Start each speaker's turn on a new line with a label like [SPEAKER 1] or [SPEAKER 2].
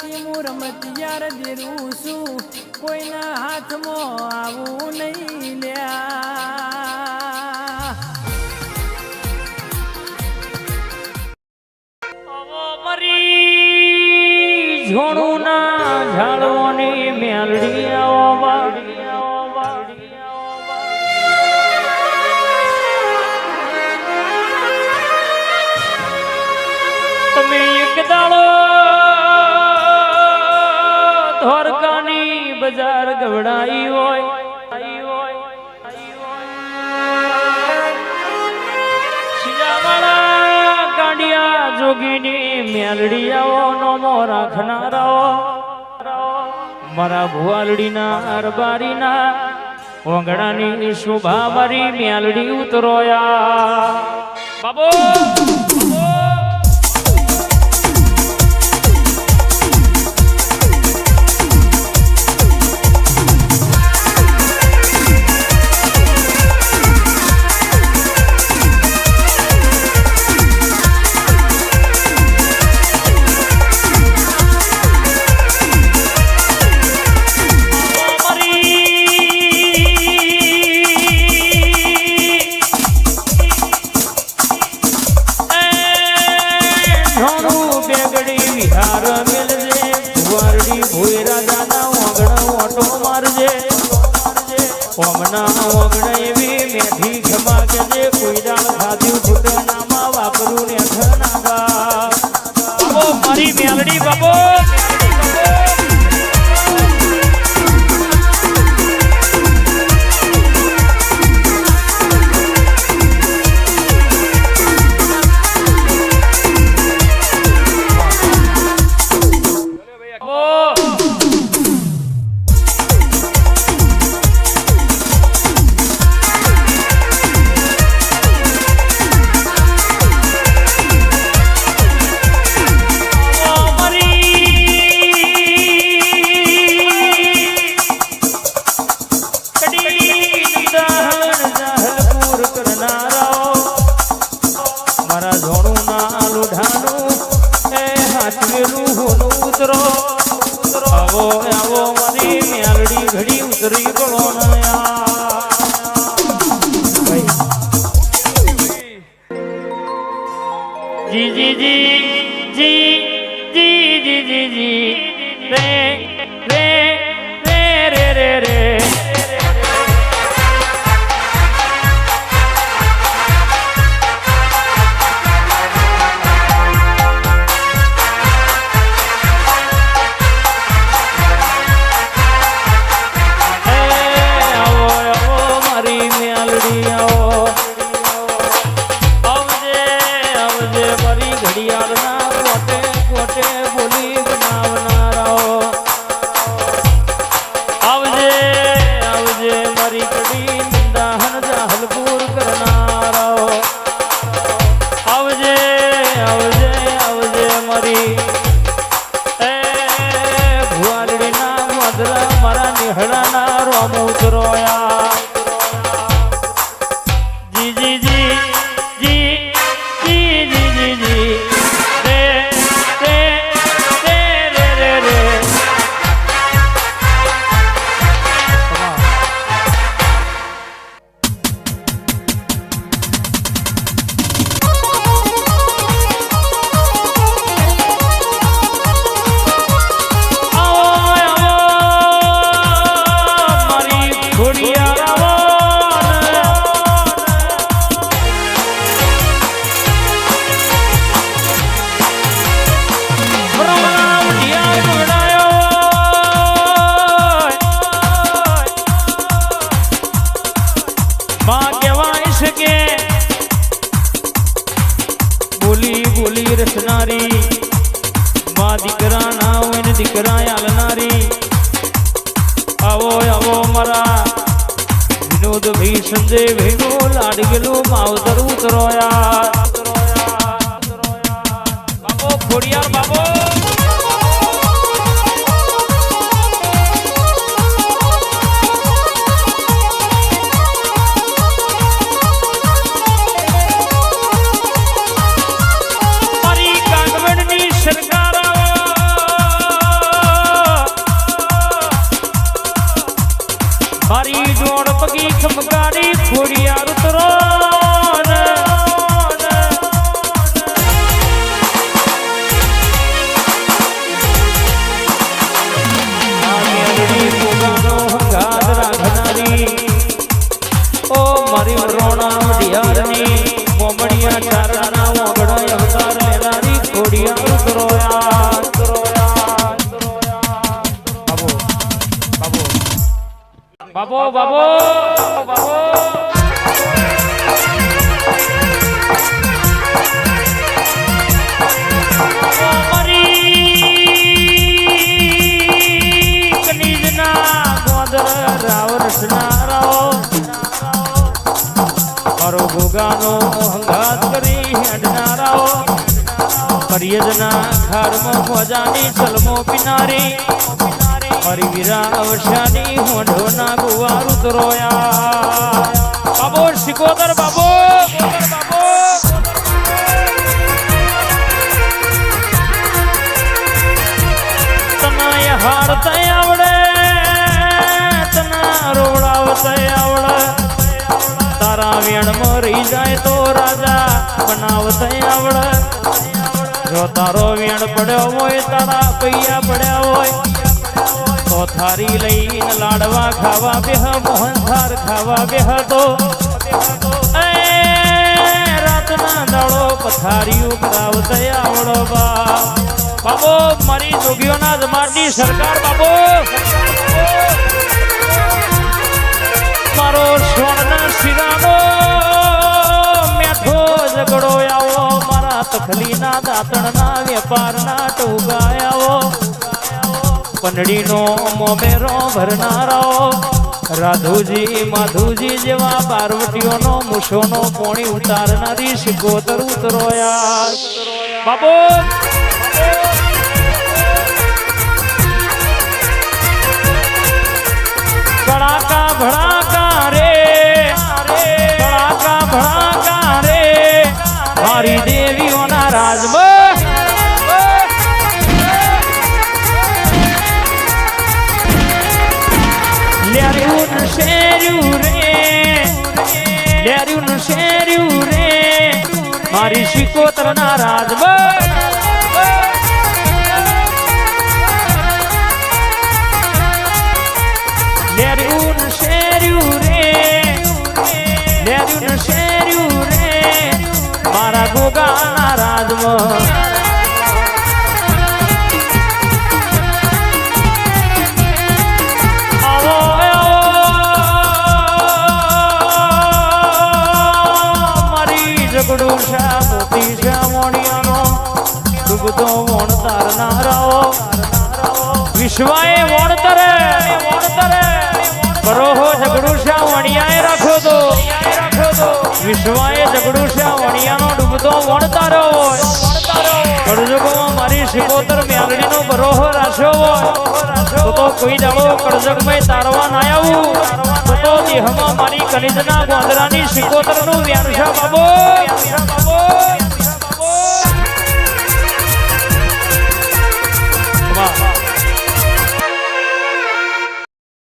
[SPEAKER 1] હું રમતિયાર દેરું છું કોઈના હાથમાં આવું નહીં લ્યા મરી ઝોણું ના ઝાડવાની મેલડી તમે એક દાડો ધોરકાની બજાર ગવડાઈ હોય શિયાવાળા કાંડિયા જોગીની મેલડીયાઓ નોમો રાખનારાઓ મારા ભુવાલડીના અરબારીના ઓંગણાની શોભા મારી મેલડી ઉતરોયા બાબો મારી મેલડી બાબો સંજય ભેગો લાડ ગેલો માવતર ઉતરોયા બાબો ખોડિયાર બાબો મારી કાગવડની સરકાર બાબો મારો ભોગાનો હંગાત કરી હેડનારાઓ પરિયજના ખારમાં મજાની સલમો પીનારી મારી વીરા અવશ્યાની હોંઢોના ગુવારું તરોયા બાબો શિકોદર બાબો તને હારતા આવડે તને રોવડાવતા આવડે તારા વેણ મરી જાય તો રાજા બનાવતા આવડે જો તારો વેણ પડ્યો હોય તારા પૈયા પડ્યા હોય તો થારી લઈને લાડવા ખાવા બેહ મોહનથાર ખાવા બેહ તો રાતના દાડો પથારીઓ કરાવતા આવડો બાબો મારી જોગીઓના જમાડની સરકાર બાબો મારો સ્વર્ણ શિરાનો મેઠો ઝઘડો આવો મારા તખલીના દાંતણના વેપારના ટોગા આવો પંડળીનો મોમેરો ભરનારાઓ રાધુજી માધુજી જેવા પાર્વતીઓનો મૂછોનો પોણી ઉતારનારી શિકોતર ઉતરોયા બાબો કડાકા ભડાકા રે કડાકા ભડાકા રે મારી દેવીઓના રાજમાં લેર્યું શેર્યું રે મારી શિકોતરના રાજમાં લેર્યું શેર્યું રે મારા ગોગાના રાજમાં ઝઘડું શા મોતી શા મોણિયાનો ડૂબતો વણતાર નારાઓ વિશ્વાએ વણતરે બરોહો ઝઘડું શા વણિયાએ રાખ્યો તો વિશ્વાએ ઝઘડું શા વણિયાનો ડૂબતો વણતારો હોય કળજુગમાં મારી શિકોતર મ્યાલડીનો બરોહો રાખ્યો હોય તો કોઈ દાડો કળજગમય તારવા ના આવું તો દેહમાં મારી કનિજના ગોંદરાની શિકોતરનું વ્યારશા બાબો વાહ